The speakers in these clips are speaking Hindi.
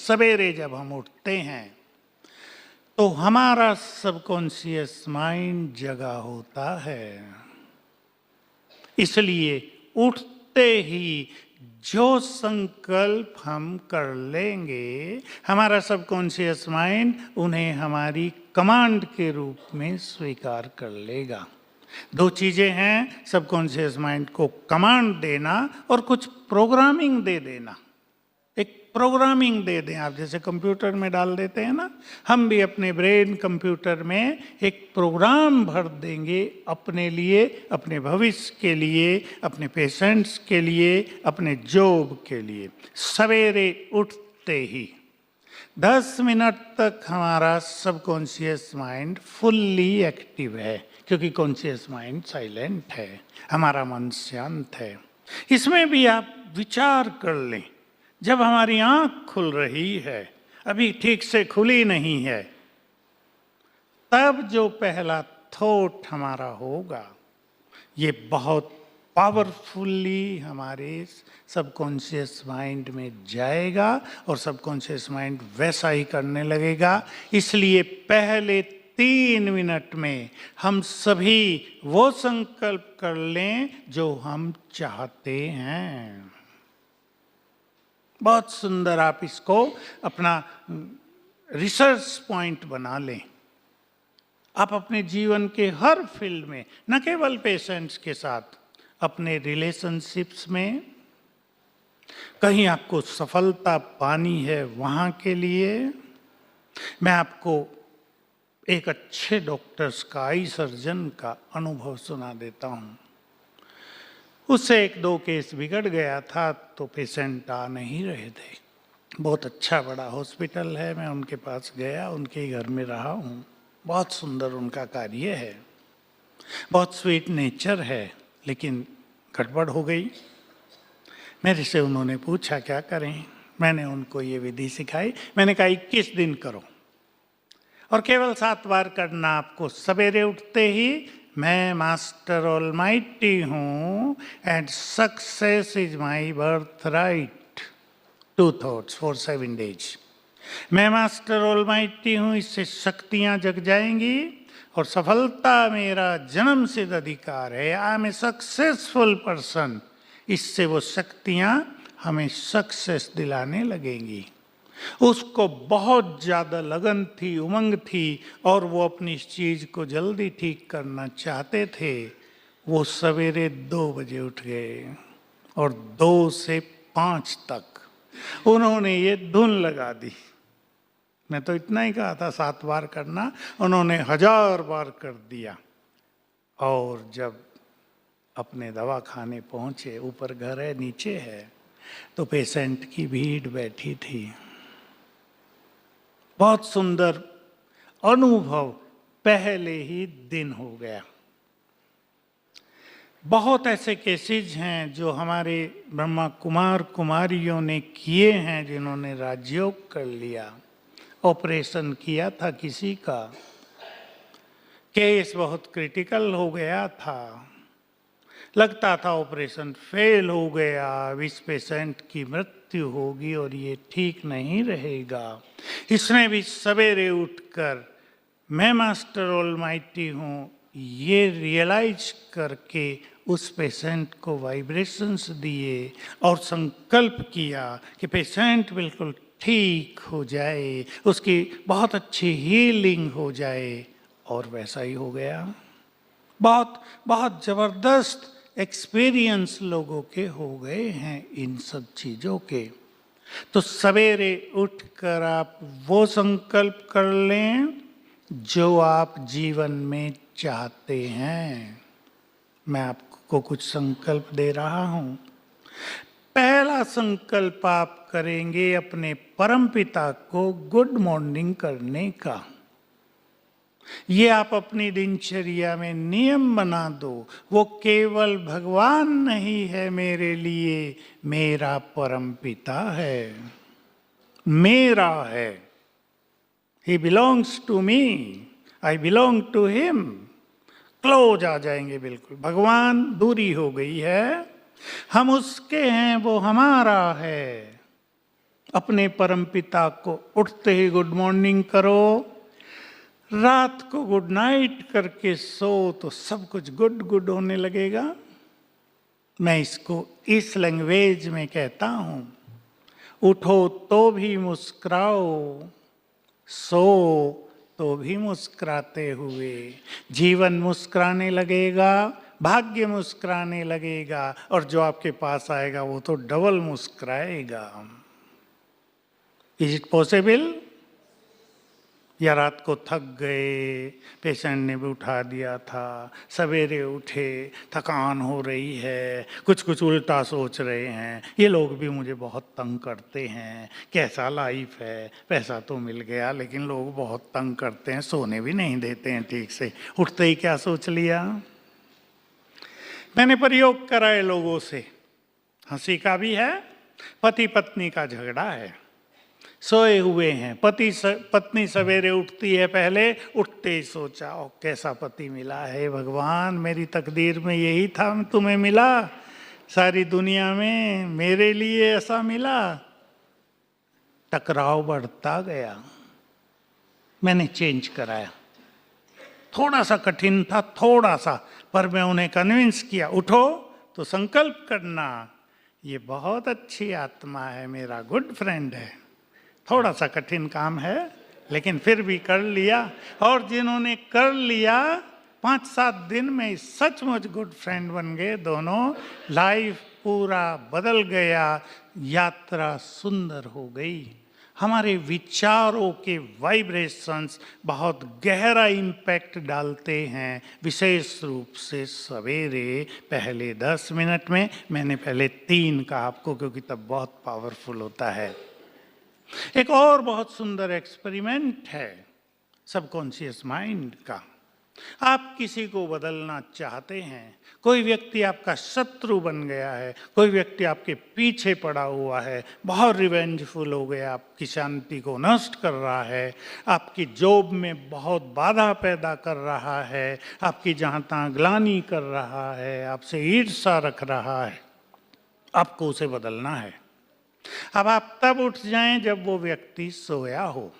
सवेरे जब हम उठते हैं तो हमारा सबकॉन्शियस माइंड जगा होता है। इसलिए उठते ही जो संकल्प हम कर लेंगे, हमारा सबकॉन्शियस माइंड उन्हें हमारी कमांड के रूप में स्वीकार कर लेगा। दो चीजें हैं, सबकॉन्शियस माइंड को कमांड देना और कुछ प्रोग्रामिंग दे देना। एक प्रोग्रामिंग दे दें आप, जैसे कंप्यूटर में डाल देते हैं ना, हम भी अपने ब्रेन कंप्यूटर में एक प्रोग्राम भर देंगे अपने लिए, अपने भविष्य के लिए, अपने पेशेंट्स के लिए, अपने जॉब के लिए। सवेरे उठते ही 10 मिनट तक हमारा सबकॉन्शियस माइंड फुल्ली एक्टिव है, क्योंकि कॉन्शियस माइंड साइलेंट है, हमारा मन शांत है। इसमें भी आप विचार कर लें, जब हमारी आंख खुल रही है, अभी ठीक से खुली नहीं है, तब जो पहला थॉट हमारा होगा, ये बहुत पावरफुली हमारे सबकॉन्शियस माइंड में जाएगा और सबकॉन्शियस माइंड वैसा ही करने लगेगा। इसलिए पहले 3 मिनट में हम सभी वो संकल्प कर लें जो हम चाहते हैं। बहुत सुंदर, आप इसको अपना रिसर्च पॉइंट बना लें। आप अपने जीवन के हर फील्ड में, न केवल पेशेंट्स के साथ, अपने रिलेशनशिप्स में, कहीं आपको सफलता पानी है वहाँ के लिए, मैं आपको एक अच्छे डॉक्टर्स का, आई सर्जन का अनुभव सुना देता हूँ। उससे 1-2 केस बिगड़ गया था तो पेशेंट आ नहीं रहे थे। बहुत अच्छा बड़ा हॉस्पिटल है, मैं उनके पास गया, उनके घर में रहा हूँ। बहुत सुंदर उनका कार्य है, बहुत स्वीट नेचर है, लेकिन गड़बड़ हो गई। मेरे से उन्होंने पूछा क्या करें, मैंने उनको ये विधि सिखाई। मैंने कहा 21 दिन करो और केवल 7 बार करना आपको। सवेरे उठते ही मैं मास्टर ऑलमाइटी हूँ and success is my birth right. 2 thoughts for 7 days. मैं मास्टर ऑलमाइटी हूँ, इससे शक्तियाँ जग जाएंगी और सफलता मेरा जन्म सिद्ध अधिकार है। I am a successful person. इससे वो शक्तियाँ हमें सक्सेस दिलाने लगेंगी। उसको बहुत ज़्यादा लगन थी, उमंग थी और वो अपनी इस चीज़ को जल्दी ठीक करना चाहते थे। वो सवेरे 2 बजे उठ गए और 2 से 5 तक उन्होंने ये धुन लगा दी। मैं तो इतना ही कहा था 7 बार करना, उन्होंने 1000 बार कर दिया। और जब अपने दवा खाने पहुँचे, ऊपर घर है नीचे है, तो पेशेंट की भीड़ बैठी थी। बहुत सुंदर अनुभव पहले ही दिन हो गया। बहुत ऐसे केसेस हैं जो हमारे ब्रह्मा कुमार कुमारियों ने किए हैं, जिन्होंने राजयोग कर लिया। ऑपरेशन किया था किसी का, केस बहुत क्रिटिकल हो गया था, लगता था ऑपरेशन फेल हो गया, इस पेशेंट की मृत्यु होगी और ये ठीक नहीं रहेगा। इसने भी सवेरे उठकर मैं मास्टर ऑलमाइटी हूँ ये रियलाइज करके उस पेशेंट को वाइब्रेशंस दिए और संकल्प किया कि पेशेंट बिल्कुल ठीक हो जाए, उसकी बहुत अच्छी हीलिंग हो जाए, और वैसा ही हो गया। बहुत बहुत ज़बरदस्त एक्सपीरियंस लोगों के हो गए हैं इन सब चीज़ों के। तो सवेरे उठकर आप वो संकल्प कर लें जो आप जीवन में चाहते हैं। मैं आपको कुछ संकल्प दे रहा हूँ। पहला संकल्प आप करेंगे अपने परमपिता को गुड मॉर्निंग करने का। ये आप अपनी दिनचर्या में नियम बना दो। वो केवल भगवान नहीं है मेरे लिए, मेरा परमपिता है, मेरा है। He belongs to me, I belong to him। Close आ जाएंगे बिल्कुल। भगवान दूरी हो गई है, हम उसके हैं, वो हमारा है। अपने परमपिता को उठते ही गुड मॉर्निंग करो, रात को गुड नाइट करके सो तो सब कुछ गुड गुड होने लगेगा। मैं इसको इस लैंग्वेज में कहता हूं, उठो तो भी मुस्कुराओ, सो तो भी मुस्कुराते हुए। जीवन मुस्कुराने लगेगा, भाग्य मुस्कुराने लगेगा, और जो आपके पास आएगा वो तो डबल मुस्कुराएगा। Is it possible? या रात को थक गए, पेशेंट ने भी उठा दिया था, सवेरे उठे, थकान हो रही है, कुछ कुछ उल्टा सोच रहे हैं, ये लोग भी मुझे बहुत तंग करते हैं, कैसा लाइफ है, पैसा तो मिल गया लेकिन लोग बहुत तंग करते हैं, सोने भी नहीं देते हैं ठीक से। उठते ही क्या सोच लिया? मैंने प्रयोग कराए लोगों से, हंसी का भी है, पति पत्नी का झगड़ा है, सोए हुए हैं, पत्नी सवेरे उठती है, पहले उठते ही सोचा ओ कैसा पति मिला है भगवान, मेरी तकदीर में यही था तुम्हें मिला, सारी दुनिया में मेरे लिए ऐसा मिला। टकराव बढ़ता गया, मैंने चेंज कराया, थोड़ा सा कठिन था, थोड़ा सा, पर मैं उन्हें कन्विंस किया, उठो तो संकल्प करना, ये बहुत अच्छी आत्मा है, मेरा गुड फ्रेंड है। थोड़ा सा कठिन काम है लेकिन फिर भी कर लिया, और जिन्होंने कर लिया 5-7 दिन में सचमुच गुड फ्रेंड बन गए दोनों, लाइफ पूरा बदल गया, यात्रा सुंदर हो गई। हमारे विचारों के वाइब्रेशंस बहुत गहरा इम्पैक्ट डालते हैं, विशेष रूप से सवेरे पहले 10 मिनट में। मैंने पहले 3 कहा आपको क्योंकि तब बहुत पावरफुल होता है। एक और बहुत सुंदर एक्सपेरिमेंट है सबकॉन्शियस माइंड का। आप किसी को बदलना चाहते हैं, कोई व्यक्ति आपका शत्रु बन गया है, कोई व्यक्ति आपके पीछे पड़ा हुआ है, बहुत रिवेंजफुल हो गया, आपकी शांति को नष्ट कर रहा है, आपकी जॉब में बहुत बाधा पैदा कर रहा है, आपकी जहाँ तहाँ ग्लानि कर रहा है, आपसे ईर्ष्या रख रहा है, आपको उसे बदलना है। अब आप तब उठ जाएं जब वो व्यक्ति सोया हो,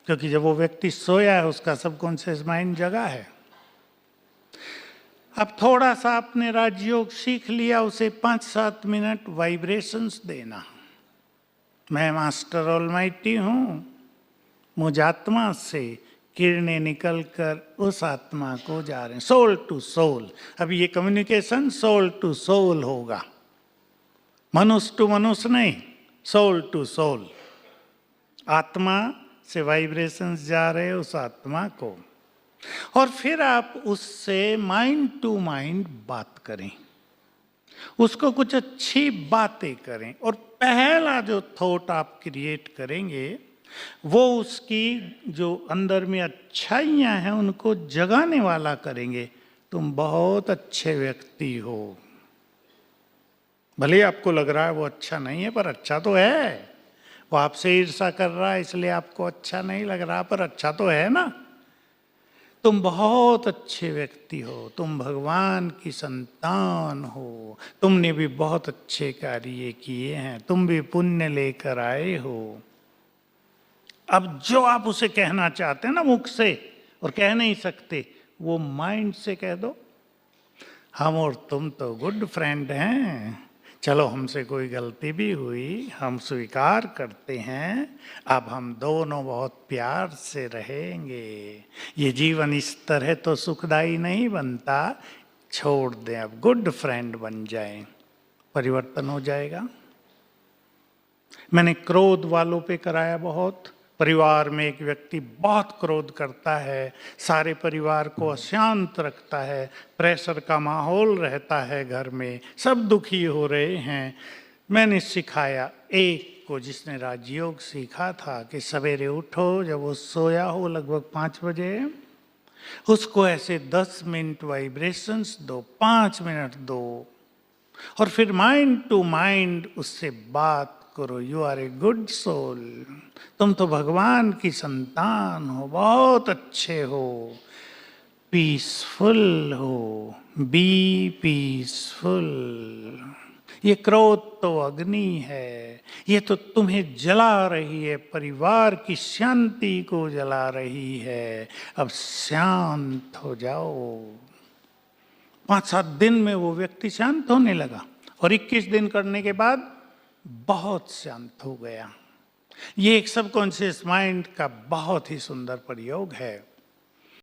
क्योंकि जब वो व्यक्ति सोया है उसका सबकॉन्शियस माइंड जगा है। अब थोड़ा सा आपने राजयोग सीख लिया, उसे 5-7 मिनट वाइब्रेशंस देना। मैं मास्टर ऑलमाइटी हूं, मुझ आत्मा से किरणें निकलकर उस आत्मा को जा रहे हैं, सोल टू सोल। अब ये कम्युनिकेशन सोल टू सोल होगा, मनुष्य टू मनुष्य नहीं, सोल टू सोल। आत्मा से वाइब्रेशंस जा रहे उस आत्मा को, और फिर आप उससे माइंड टू माइंड बात करें, उसको कुछ अच्छी बातें करें, और पहला जो थॉट आप क्रिएट करेंगे वो उसकी जो अंदर में अच्छाइयाँ हैं उनको जगाने वाला करेंगे। तुम बहुत अच्छे व्यक्ति हो, भले आपको लग रहा है वो अच्छा नहीं है पर अच्छा तो है, वो आपसे ईर्ष्या कर रहा है इसलिए आपको अच्छा नहीं लग रहा, पर अच्छा तो है ना। तुम बहुत अच्छे व्यक्ति हो, तुम भगवान की संतान हो, तुमने भी बहुत अच्छे कार्य किए हैं, तुम भी पुण्य लेकर आए हो। अब जो आप उसे कहना चाहते हैं ना मुख से और कह नहीं सकते, वो माइंड से कह दो। हम और तुम तो गुड फ्रेंड हैं, चलो हमसे कोई गलती भी हुई हम स्वीकार करते हैं, अब हम दोनों बहुत प्यार से रहेंगे, ये जीवन इस तरह तो सुखदायी नहीं बनता, छोड़ दें, अब गुड फ्रेंड बन जाएं, परिवर्तन हो जाएगा। मैंने क्रोध वालों पे कराया बहुत। परिवार में एक व्यक्ति बहुत क्रोध करता है, सारे परिवार को अशांत रखता है, प्रेशर का माहौल रहता है घर में, सब दुखी हो रहे हैं। मैंने सिखाया एक को जिसने राजयोग सीखा था कि सवेरे उठो, जब वो सोया हो लगभग 5 बजे, उसको ऐसे 10 मिनट वाइब्रेशंस दो, 5 मिनट दो, और फिर माइंड टू माइंड उससे बात करो। You are a good soul, तुम तो भगवान की संतान हो, बहुत अच्छे हो, पीसफुल हो, बी पीसफुल। ये क्रोध तो अग्नि है, ये तो तुम्हें जला रही है, परिवार की शांति को जला रही है। अब शांत हो जाओ। 5-7 दिन में वो व्यक्ति शांत होने लगा और 21 दिन करने के बाद बहुत शांत हो गया। ये एक सबकॉन्शियस माइंड का बहुत ही सुंदर प्रयोग है।